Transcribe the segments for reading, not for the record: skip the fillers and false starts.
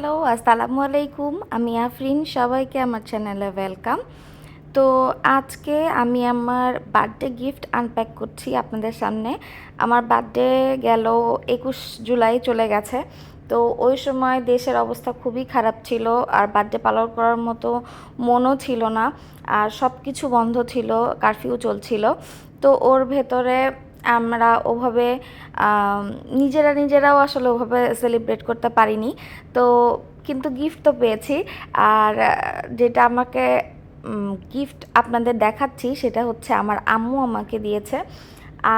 Hello, আসসালামু আলাইকুম। আমি আফরিন, সবাইকে আমার চ্যানেলে ওয়েলকাম। তো আজকে আমি আমার বার্থডে গিফট আনপ্যাক করছি আপনাদের সামনে। আমার বার্থডে গেল 21 জুলাই চলে গেছে। তো ওই সময় দেশের অবস্থা খুবই খারাপ ছিল, আর বার্থডে পালন করার মতো মনও ছিল না, আর সব কিছু বন্ধ ছিল, কারফিউ চলছিল। তো ওর ভেতরে আমরা ওভাবে নিজেরাও আসলে ওভাবে সেলিব্রেট করতে পারিনি। তো কিন্তু গিফট তো পেয়েছি। আর যেটা আমাকে গিফট আপনাদের দেখাচ্ছি সেটা হচ্ছে আমার আম্মু আমাকে দিয়েছে।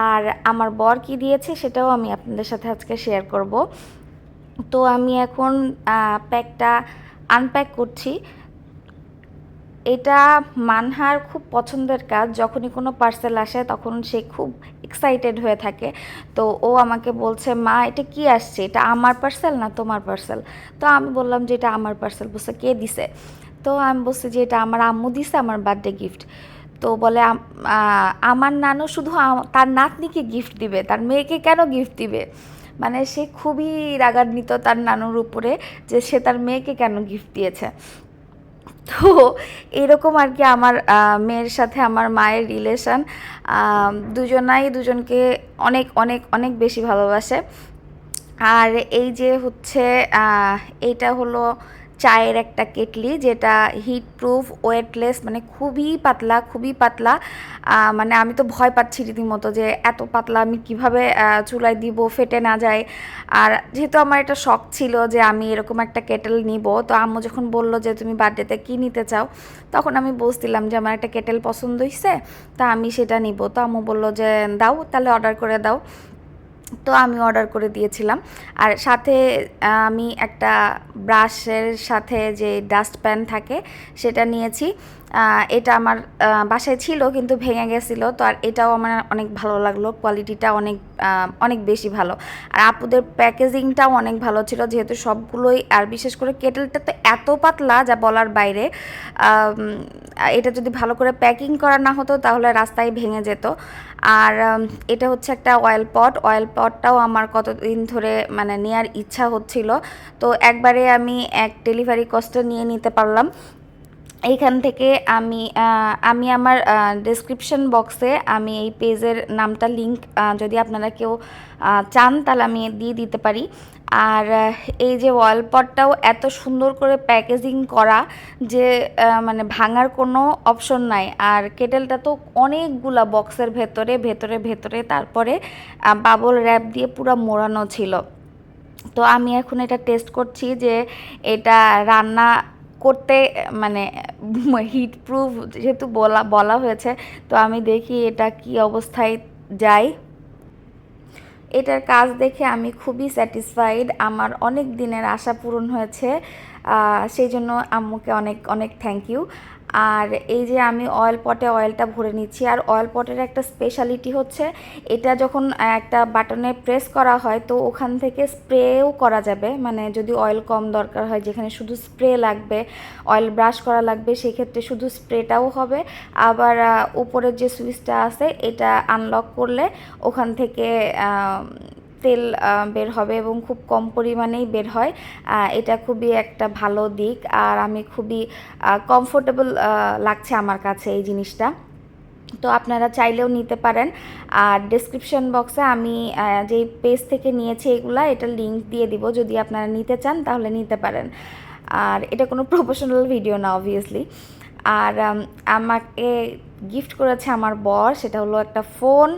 আর আমার বর কি দিয়েছে সেটাও আমি আপনাদের সাথে আজকে শেয়ার করব। তো আমি এখন প্যাকটা আনপ্যাক করছি। এটা মানহার খুব পছন্দের কাজ। যখনই কোনো পার্সেল আসে তখন সে খুব এক্সাইটেড হয়ে থাকে। তো ও আমাকে বলছে, মা এটা কি আসছে, এটা আমার পার্সেল না তোমার পার্সেল? তো আমি বললাম যে এটা আমার পার্সেল। বলছে কে দিছে? তো আমি বলছি যে এটা আমার আম্মু দিছে, আমার বার্থডে গিফট। তো বলে আমার নানু শুধু তার নাতনিকে গিফট দিবে, তার মেয়েকে কেন গিফট দিবে? মানে সে খুবই রাগান্বিত তার নানুর উপরে যে সে তার মেয়েকে কেন গিফট দিয়েছে। তো এরকম আর কি আমার মেয়ের সাথে আমার মায়ের রিলেশন। দুজনাই দুজনকে অনেক অনেক অনেক বেশি ভালোবাসে। আর এই যে হচ্ছে এইটা হলো চায়ের একটা কেটলি, যেটা হিট প্রুফ, ওয়েটলেস, মানে খুবই পাতলা খুবই পাতলা। মানে আমি তো ভয় পাচ্ছি রীতিমতো যে এত পাতলা আমি কিভাবে চুলায় দিব, ফেটে না যায়। আর যেহেতু আমার এটা শখ ছিল যে আমি এরকম একটা কেটেল নিব, তো আম্মু যখন বললো যে তুমি বার্থডেতে কী নিতে চাও, তখন আমি বলছিলাম যে আমার একটা কেটেল পছন্দ হয়েছে, তা আমি সেটা নিব। তো আম্মু বললো যে দাও তাহলে, অর্ডার করে দাও। তো আমি অর্ডার করে দিয়েছিলাম। আর সাথে আমি একটা ব্রাশের সাথে যে ডাস্টপ্যান থাকে সেটা নিয়েছি। এটা আমার বাসায় ছিল কিন্তু ভেঙে গেছিলো, তো আর এটাও আমার অনেক ভালো লাগলো, কোয়ালিটিটা অনেক অনেক বেশি ভালো। আর আপুদের প্যাকেজিংটাও অনেক ভালো ছিল, যেহেতু সবগুলোই, আর বিশেষ করে কেটেলটা তো এত পাতলা যা বলার বাইরে। এটা যদি ভালো করে প্যাকিং করা না হতো তাহলে রাস্তায় ভেঙে যেত। আর এটা হচ্ছে একটা অয়েল পটটাও আমার কতদিন ধরে মানে নেওয়ার ইচ্ছা হচ্ছিল। তো একবারে আমি এক ডেলিভারি কস্টে নিয়ে নিতে পারলাম। এইখান থেকে আমি আমার ডেসক্রিপশন বক্সে আমি এই পেজের নামটা লিংক, যদি আপনারা কেউ চান তাহলে আমি দিয়ে দিতে পারি। আর এই যে ওয়ালপটটাও এত সুন্দর করে প্যাকেজিং করা যে মানে ভাঙার কোনো অপশন নাই। আর কেটেলটা তো অনেকগুলা বক্সের ভেতরে ভেতরে ভেতরে তারপরে বাবল র্যাপ দিয়ে পুরো মোড়ানো ছিল। তো আমি এখন এটা টেস্ট করছি যে এটা রান্না করতে মানে হিট প্রুফ যেহেতু বলা বলা হয়েছে, তো আমি দেখি এটা কি অবস্থায় যায়। এটার কাজ দেখে আমি খুবই স্যাটিসফাইড, আমার অনেক দিনের আশা পূরণ হয়েছে। সেই জন্য আম্মুকে অনেক অনেক থ্যাংক ইউ। আর এই যে আমি অয়েল পটে অয়েলটা ভরে নিচ্ছি। আর অয়েল পটের একটা স্পেশালিটি হচ্ছে এটা যখন একটা বাটনে প্রেস করা হয় তো ওখান থেকে স্প্রেও করা যাবে, মানে যদি অয়েল কম দরকার হয়, যেখানে শুধু স্প্রে লাগবে, অয়েল ব্রাশ করা লাগবে, সেক্ষেত্রে শুধু স্প্রেটাও হবে। আবার উপরের যে সুইচটা আছে এটা আনলক করলে ওখান থেকে তেল বের হবে এবং খুব কম পরিমাণেই বের হয়। এটা খুবই একটা ভালো দিক, আর আমি খুবই কমফোর্টেবল লাগছে আমার কাছে এই জিনিসটা। তো আপনারা চাইলেও নিতে পারেন। আর ডেসক্রিপশন বক্সে আমি যেই পেজ থেকে নিয়েছি এগুলা, এটা লিংক দিয়ে দিব, যদি আপনারা নিতে চান তাহলে নিতে পারেন। আর এটা কোনো প্রফেশনাল ভিডিও না অবভিয়াসলি। আর আমাকে গিফট করেছে আমার বর, সেটা হলো একটা ফোন।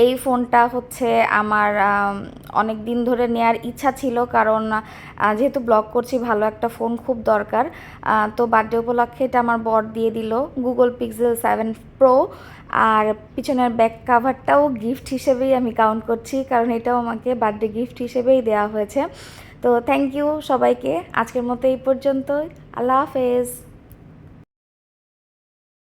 এই ফোনটা হচ্ছে আমার অনেক দিন ধরে নেয়ার ইচ্ছা ছিল, কারণ যেহেতু ব্লগ করছি ভালো একটা ফোন খুব দরকার। তো বার্থডে উপলক্ষে এটা আমার বর দিয়ে দিল, গুগল পিক্সেল 7 প্রো। আর পিছনের ব্যাক কাভারটাও গিফট হিসেবেই আমি কাউন্ট করছি, কারণ এটাও আমাকে বার্থডে গিফট হিসেবেই দেওয়া হয়েছে। তো থ্যাংক ইউ সবাইকে, আজকের মতো এই পর্যন্তই। আল্লাহ হাফেজ।